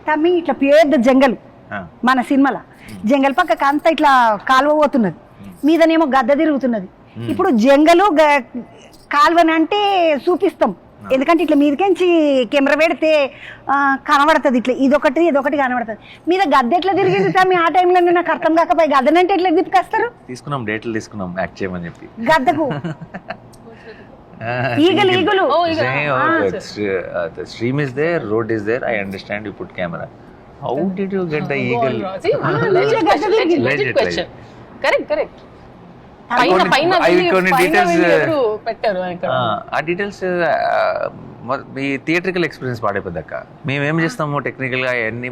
తమ్మి ఇట్లా పెద్ద జంగల్ మన సినిమాల జంగల్ పక్కకు అంతా ఇట్లా కాలువ పోతున్నది, మీదనేమో గద్ద తిరుగుతున్నది. ఇప్పుడు జంగలు కాలువని అంటే చూపిస్తాం, ఎందుకంటే ఇట్లా మీదకించి కెమెరా పెడితే కనబడుతుంది, ఇట్లా ఇదొకటి కనబడుతుంది. మీద గద్ద ఎట్లా తిరిగింది తమ్మి ఆ టైంలో నాకు అర్థం కాకపోయి, గద్దనంటే ఎట్లా దిప్పుకొస్తారు? తీసుకున్నాం, డేట్లు తీసుకున్నాం యాక్ట్ చేయమని చెప్పి. గద్దకు ఈగలు the stream is there, road is there, I understand you put camera. How did you get the eagle? Legit question. Correct. పెట్టారు ఆ డీటెయిల్స్ మీ థియేట్రికల్ ఎక్స్పీరియన్స్ పాడైపోద్దాక. మేము ఏం చేస్తాము టెక్నికల్ గా అవన్నీ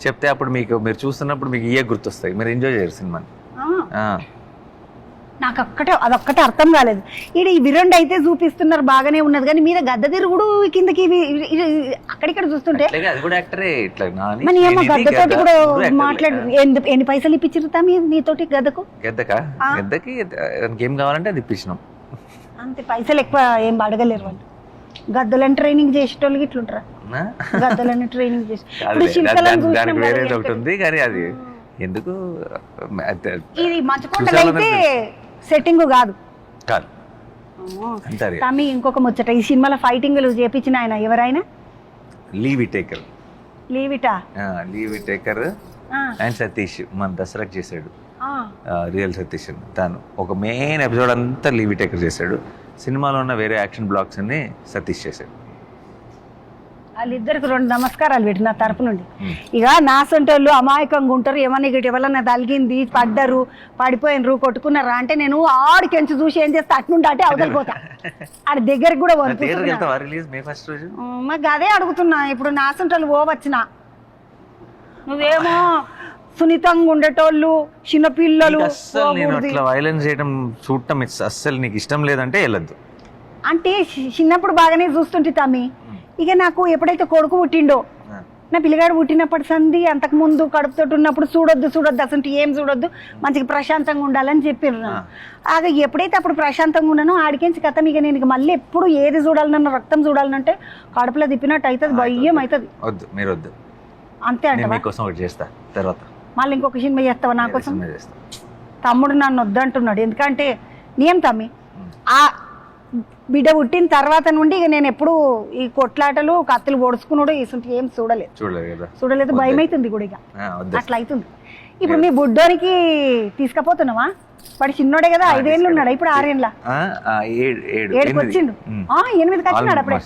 చెప్తే అప్పుడు మీరు చూస్తున్నప్పుడు మీకు ఇయే గుర్తొస్తాయి, మీరు ఎంజాయ్ చేయరు సినిమాని. నాకు అదొక్కటే అర్థం కాలేదు. ఈ విరండి అయితే చూపిస్తున్నారు బాగానే ఉన్నది, కానీ మీద గద్ద తిరుగుడు కిందకి అక్కడిక్కడ చూస్తుంటే అది కూడా యాక్టరే ఇట్లా మరి ఏమో గద్దతోటి కూడా మాట్లాడు. ఎన్ని పైసలు ఇప్పించిరుతా నీతోటి గద్దకి ఏం కావాలంటే అది ఇప్పించినాం అంతే. పైసలు ఎక్కువ ఏం అడగలేరు వాళ్ళు. గద్దలని ట్రైనింగ్ చేసేటోళ్ళకి ఇట్లుంటారా? గద్దలని ట్రైనింగ్ చేసి దానికి వేరేది ఒకటి ఉంది, కానీ అది ఎందుకు ఇది మంచుకొండలు అయితే సెట్టింగ్ కాదు. తమ్మి ఇంకొక ముచ్చట, ఈ సినిమాలో ఫైటింగ్లు చేపించిన ఆయన ఎవరైనా? లీవ్ టేకర్ అండ్ సతీష్ మన దసరాకి చేశాడు, రియల్ సతీష్ అని. తను ఒక మెయిన్ ఎపిసోడ్ అంతా లీవ్ టేకర్ చేశాడు. సినిమాలో ఉన్న వేరే యాక్షన్ బ్లాక్స్ అన్ని సతీష్ చేశాడు. వాళ్ళిద్దరికి 2 నమస్కారాలు పెట్టి నా తరపు నుండి. ఇక నా సొంటోళ్ళు అమాయకంగా ఉంటారు, ఏమన్నా ఇటు ఎవరన్నా తలిగింది, పడ్డరు, పడిపోయినరు, కొట్టుకున్నారా అంటే నేను ఆడికెంచి చూసి ఏం చేస్తా అట్నుండి అంటే అవతలిపోతా. ఆడ దగ్గరికి కూడా మాకు అదే అడుగుతున్నా. ఇప్పుడు నా సొంటోళ్ళు పోవచ్చిన, నువ్వేమో సున్నితంగా ఉండేటోళ్ళు, చిన్నపిల్లలు. వైలెన్స్ చేయడం చూడటం అస్సలు నీకు ఇష్టం లేదంటే వెళ్ళొద్దు. అంటే చిన్నప్పుడు బాగానే చూస్తుంటే తమ్మి, ఇక నాకు ఎప్పుడైతే కొడుకు పుట్టిండో, నా పిల్లగాడు పుట్టినప్పటి సంది అంతకుముందు కడుపుతో ఉన్నప్పుడు చూడొద్దు అసలు ఏం చూడొద్దు, మంచిగా ప్రశాంతంగా ఉండాలని చెప్పిర్రు. అది ఎప్పుడైతే అప్పుడు ప్రశాంతంగా ఉన్నానో ఆడికించి కథ ఇక నేను మళ్ళీ ఎప్పుడు ఏది చూడాలన్నా రక్తం చూడాలంటే కడుపులో తిప్పినట్టు అవుతుంది, భయం అవుతుంది. మీరు వద్దు అంతే అంటే మళ్ళీ ఇంకొక సినిమా చేస్తావా నా కోసం? తమ్ముడు నన్ను వద్దంటున్నాడు, ఎందుకంటే నేను తమ్మి ఆ బిడ్డ పుట్టిన తర్వాత నుండి ఇక నేను ఎప్పుడు ఈ కొట్లాటలు కత్తులు పొడుచుకున్నాడు ఇసుంటి ఏం చూడలేదు. భయం అవుతుంది కూడా, ఇక అట్లా అవుతుంది. ఇప్పుడు మీ బుడ్డోనికి తీసుకపోతున్నావా? వాడు చిన్నోడే కదా, 5 ఏళ్ళు ఉన్నాడు, ఇప్పుడు 6 ఏళ్ళ 7కి వచ్చిండు. 8కి వచ్చినాడు. అప్పుడే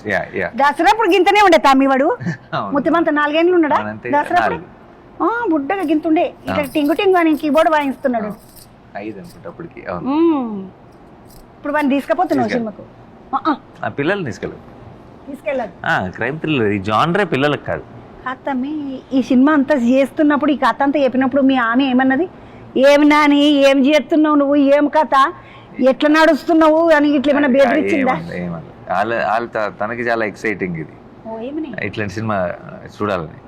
దసరా అప్పుడు గింతనే ఉండే తమ్మి వాడు. ముత్యమంత 4 ఏళ్ళు ఉన్నాడా దసరా అప్పుడు? బుడ్డగా గింతుండే, ఇట్లా టింగు అని కీబోర్డ్ వాయిస్తున్నాడు. ఇప్పుడు వాడిని తీసుకపోతున్నావు సినిమాకు? పిల్లలు తీసుకెళ్ళదు. క్రైమ్ థ్రిల్లర్ ఈ జానరే పిల్లలకు కాదు. తమ్మి ఈ సినిమా అంతా చేస్తున్నప్పుడు, ఈ కథ అంతా చెప్పినప్పుడు మీ ఆమె ఏమన్నది? ఏమి నాని ఏం చేస్తున్నావు నువ్వు, ఏం కథ, ఎట్లా నడుస్తున్నావు అని ఇట్లా ఏమైనా బెదిరించిందా? తనకి చాలా ఎక్సైటింగ్ ఇది, ఇట్లాంటి సినిమా చూడాలని.